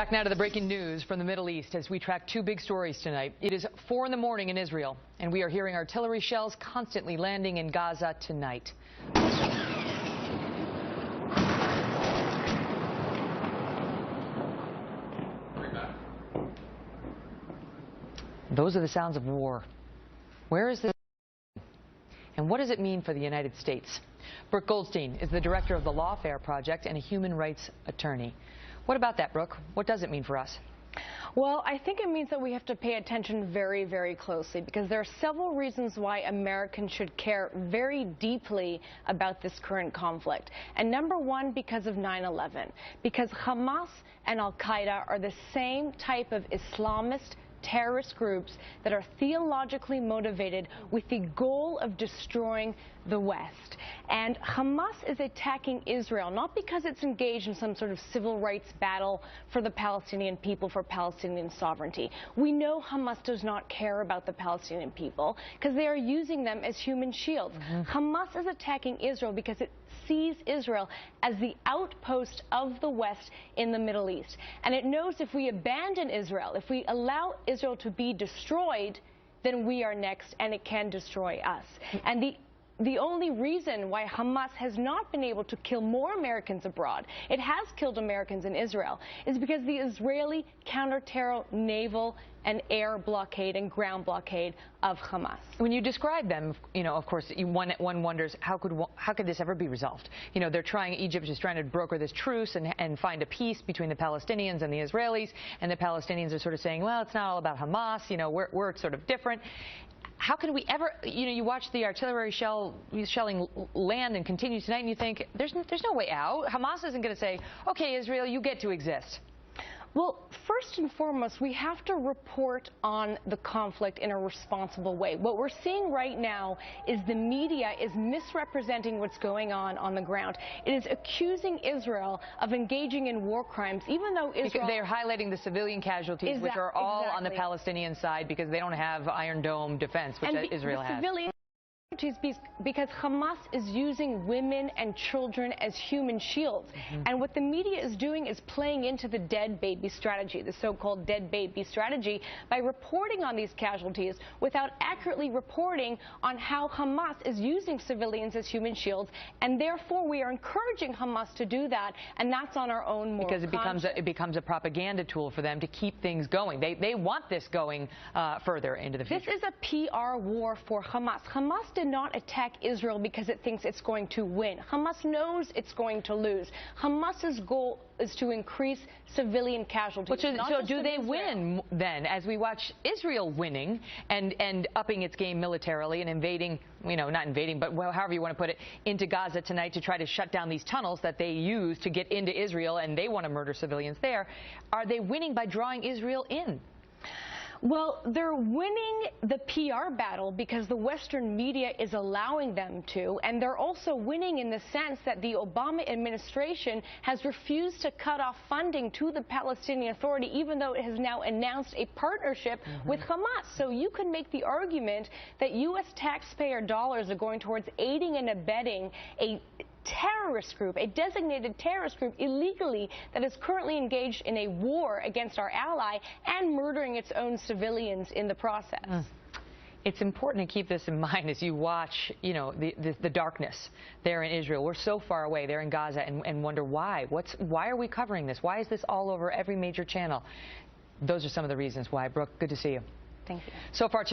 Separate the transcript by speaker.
Speaker 1: Back now to the breaking news from the Middle East as we track two big stories tonight. It is 4 in the morning in Israel, and we are hearing artillery shells constantly landing in Gaza tonight. Those are the sounds of war. Where is this? And what does it mean for the United States? Brooke Goldstein is the director of the Lawfare Project and a human rights attorney. What about that, Brooke? What does it mean for us?
Speaker 2: Well, I think it means that we have to pay attention very, very closely, because there are several reasons why Americans should care very deeply about this current conflict. And number one, because of 9/11, because Hamas and Al-Qaeda are the same type of Islamist terrorist groups that are theologically motivated with the goal of destroying the West. And Hamas is attacking Israel, not because it's engaged in some sort of civil rights battle for the Palestinian people, for Palestinian sovereignty. We know Hamas does not care about the Palestinian people because they are using them as human shields. Hamas is attacking Israel because it sees Israel as the outpost of the West in the Middle East. And it knows if we abandon Israel, if we allow Israel to be destroyed, then we are next and it can destroy us. And the only reason why Hamas has not been able to kill more Americans abroad, it has killed Americans in Israel, is because the Israeli counter-terror naval and air blockade and ground blockade of Hamas.
Speaker 1: When you describe them, of course, one wonders how could this ever be resolved? They're trying. Egypt is trying to broker this truce and find a peace between the Palestinians and the Israelis, and the Palestinians are sort of saying, well, it's not all about Hamas. We're sort of different. How can we ever, you watch the artillery shelling land and continue tonight, and you think, there's no way out. Hamas isn't going to say, okay, Israel, you get to exist.
Speaker 2: Well, first and foremost, we have to report on the conflict in a responsible way. What we're seeing right now is the media is misrepresenting what's going on the ground. It is accusing Israel of engaging in war crimes, even though Israel...
Speaker 1: They're highlighting the civilian casualties, which are all on the Palestinian side because they don't have Iron Dome defense, which Israel has.
Speaker 2: Because Hamas is using women and children as human shields. And what the media is doing is playing into the dead baby strategy, the so-called dead baby strategy, by reporting on these casualties without accurately reporting on how Hamas is using civilians as human shields. And therefore, we are encouraging Hamas to do that, and that's on our own moral conscience.
Speaker 1: Because it becomes a propaganda tool for them to keep things going. They want this going further into the future.
Speaker 2: This is a PR war for Hamas. Hamas did not attack Israel because it thinks it's going to win. Hamas knows it's going to lose. Hamas's goal is to increase civilian casualties.
Speaker 1: So do they win then, as we watch Israel winning and upping its game militarily and invading, not invading, but however you want to put it, into Gaza tonight to try to shut down these tunnels that they use to get into Israel, and they want to murder civilians there. Are they winning by drawing Israel in?
Speaker 2: Well, they're winning the PR battle because the Western media is allowing them to, and they're also winning in the sense that the Obama administration has refused to cut off funding to the Palestinian Authority, even though it has now announced a partnership with Hamas. So you could make the argument that U.S. taxpayer dollars are going towards aiding and abetting a terrorist group, a designated terrorist group illegally that is currently engaged in a war against our ally and murdering its own civilians in the process.
Speaker 1: It's important to keep this in mind as you watch, the darkness there in Israel. We're so far away there in Gaza and wonder why. Why are we covering this? Why is this all over every major channel? Those are some of the reasons why. Brooke, good to see you.
Speaker 2: Thank you.
Speaker 1: So far